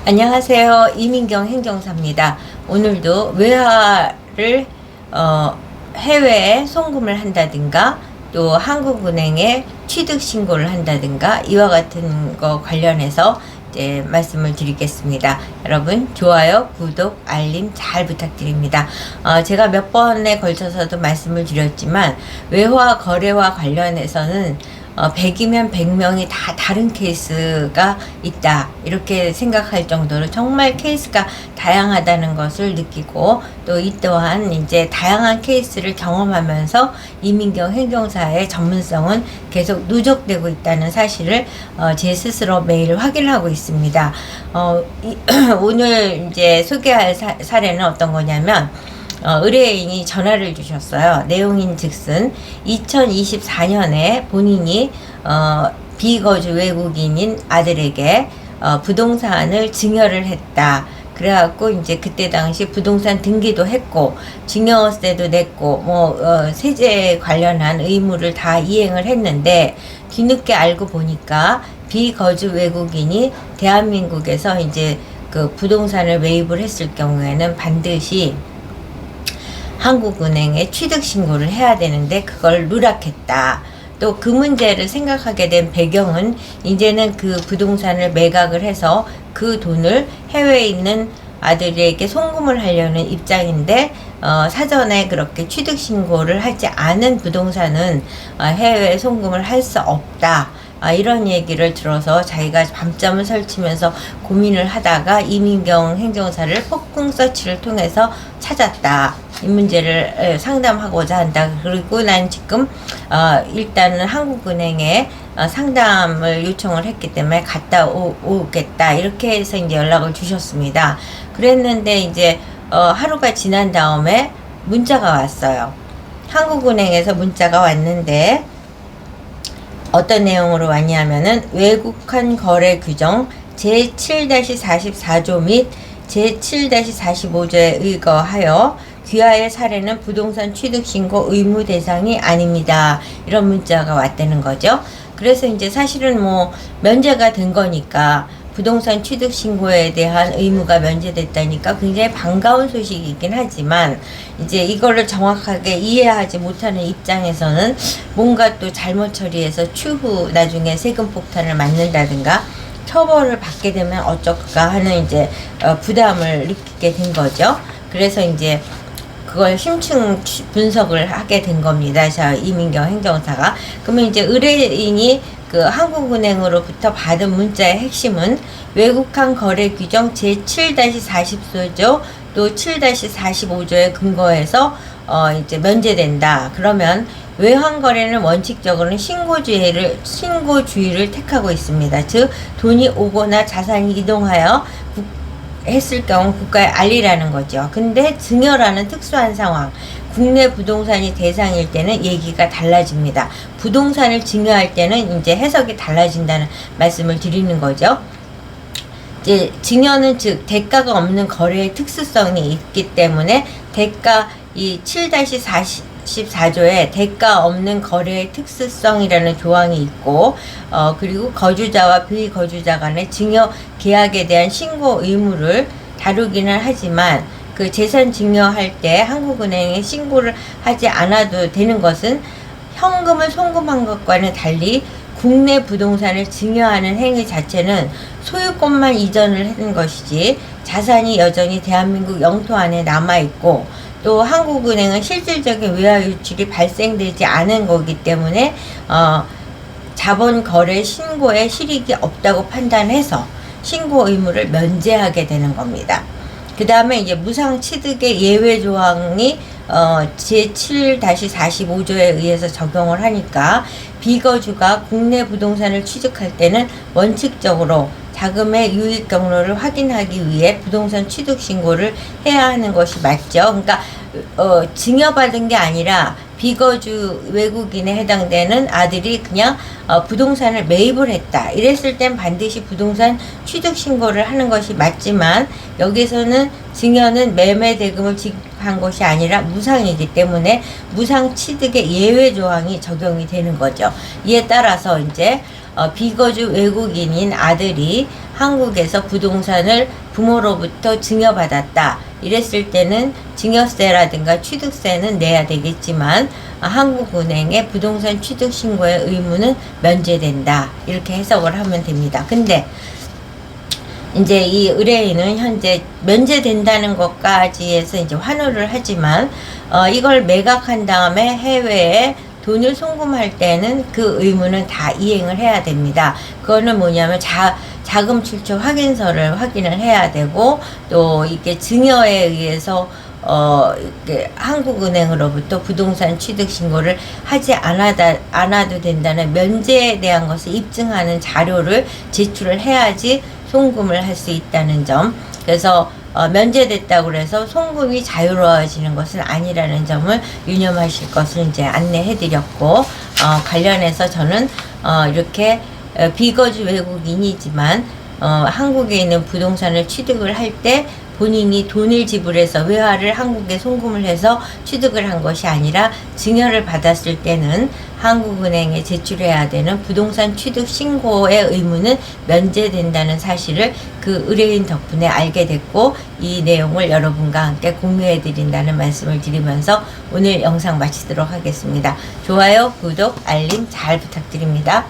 안녕하세요. 이민경 행정사입니다. 오늘도 외화를 해외에 송금을 한다든가 또 한국은행에 취득 신고를 한다든가 이와 같은 거 관련해서 이제 말씀을 드리겠습니다. 여러분 좋아요, 구독, 알림 잘 부탁드립니다. 제가 몇 번에 걸쳐서도 말씀을 드렸지만 외화 거래와 관련해서는 100이면 100명이 다 다른 케이스가 있다 이렇게 생각할 정도로 정말 케이스가 다양하다는 것을 느끼고 또 이 또한 이제 다양한 케이스를 경험하면서 이민경 행정사의 전문성은 계속 누적되고 있다는 사실을 제 스스로 매일 확인하고 있습니다. 오늘 이제 소개할 사례는 어떤 거냐면 의뢰인이 전화를 주셨어요. 내용인 즉슨 2024년에 본인이 비거주 외국인인 아들에게 부동산을 증여를 했다. 그래갖고 이제 그때 당시 부동산 등기도 했고 증여세도 냈고 세제 관련한 의무를 다 이행을 했는데 뒤늦게 알고 보니까 비거주 외국인이 대한민국에서 이제 그 부동산을 매입을 했을 경우에는 반드시 한국은행에 취득신고를 해야 되는데 그걸 누락했다. 또 그 문제를 생각하게 된 배경은 이제는 그 부동산을 매각을 해서 그 돈을 해외에 있는 아들에게 송금을 하려는 입장인데 사전에 그렇게 취득신고를 하지 않은 부동산은 해외에 송금을 할 수 없다. 이런 얘기를 들어서 자기가 밤잠을 설치면서 고민을 하다가 이민경 행정사를 폭풍 서치를 통해서 찾았다. 이 문제를 상담하고자 한다. 그리고 난 지금 일단은 한국은행에 상담을 요청을 했기 때문에 갔다 오겠다. 이렇게 해서 이제 연락을 주셨습니다. 그랬는데 이제 하루가 지난 다음에 문자가 왔어요. 한국은행에서 문자가 왔는데 어떤 내용으로 왔냐면은 외국환 거래 규정 제7-44조 및 제7-45조에 의거하여 귀하의 사례는 부동산 취득 신고 의무 대상이 아닙니다. 이런 문자가 왔다는 거죠. 그래서 이제 사실은 면제가 된 거니까 부동산 취득 신고에 대한 의무가 면제됐다니까 굉장히 반가운 소식이긴 하지만 이제 이거를 정확하게 이해하지 못하는 입장에서는 뭔가 또 잘못 처리해서 추후 나중에 세금 폭탄을 맞는다든가 처벌을 받게 되면 어쩔까 하는 이제 부담을 느끼게 된 거죠. 그래서 이제 그걸 심층 분석을 하게 된 겁니다. 자, 이민경 행정사가. 그러면 이제 의뢰인이 그 한국은행으로부터 받은 문자의 핵심은 외국환 거래 규정 제7-44조 또 7-45조에 근거해서 이제 면제된다. 그러면 외환 거래는 원칙적으로는 신고주의를 택하고 있습니다. 즉 돈이 오거나 자산이 이동하여 했을 경우 국가에 알리라는 거죠. 근데 증여라는 특수한 상황, 국내 부동산이 대상일 때는 얘기가 달라집니다. 부동산을 증여할 때는 이제 해석이 달라진다는 말씀을 드리는 거죠. 이제 증여는 즉 대가가 없는 거래의 특수성이 있기 때문에 이 7-44조에 대가 없는 거래의 특수성이라는 조항이 있고 그리고 거주자와 비거주자 간의 증여 계약에 대한 신고 의무를 다루기는 하지만 그 재산 증여할 때 한국은행에 신고를 하지 않아도 되는 것은 현금을 송금한 것과는 달리 국내 부동산을 증여하는 행위 자체는 소유권만 이전을 하는 것이지 자산이 여전히 대한민국 영토 안에 남아있고 또 한국은행은 실질적인 외화 유출이 발생되지 않은 거기 때문에 자본 거래 신고에 실익이 없다고 판단해서 신고 의무를 면제하게 되는 겁니다. 그 다음에 이제 무상 취득의 예외 조항이 제7-45조에 의해서 적용을 하니까 비거주가 국내 부동산을 취득할 때는 원칙적으로 자금의 유익 경로를 확인하기 위해 부동산 취득 신고를 해야 하는 것이 맞죠. 그러니까 증여받은 게 아니라 비거주 외국인에 해당되는 아들이 그냥 부동산을 매입을 했다. 이랬을 땐 반드시 부동산 취득 신고를 하는 것이 맞지만 여기서는 증여는 매매 대금을 취득한 것이 아니라 무상이기 때문에 무상 취득의 예외 조항이 적용이 되는 거죠. 이에 따라서 이제 비거주 외국인인 아들이 한국에서 부동산을 부모로부터 증여받았다. 이랬을 때는 증여세라든가 취득세는 내야 되겠지만 한국은행의 부동산 취득 신고의 의무는 면제된다. 이렇게 해석을 하면 됩니다. 근데 이제 이 의뢰인은 현재 면제된다는 것까지 해서 이제 환호를 하지만 이걸 매각한 다음에 해외에 돈을 송금할 때는 그 의무는 다 이행을 해야 됩니다. 그거는 뭐냐면 자금 출처 확인서를 확인을 해야 되고, 또 이게 증여에 의해서 이렇게 한국은행으로부터 부동산 취득 신고를 하지 않아도 된다는 면제에 대한 것을 입증하는 자료를 제출을 해야지 송금을 할 수 있다는 점. 그래서 면제됐다고 해서 송금이 자유로워지는 것은 아니라는 점을 유념하실 것을 이제 안내해 드렸고, 관련해서 저는 이렇게 비거주 외국인이지만 한국에 있는 부동산을 취득을 할 때 본인이 돈을 지불해서 외화를 한국에 송금을 해서 취득을 한 것이 아니라 증여를 받았을 때는 한국은행에 제출해야 되는 부동산 취득 신고의 의무는 면제된다는 사실을 그 의뢰인 덕분에 알게 됐고, 이 내용을 여러분과 함께 공유해 드린다는 말씀을 드리면서 오늘 영상 마치도록 하겠습니다. 좋아요, 구독, 알림 잘 부탁드립니다.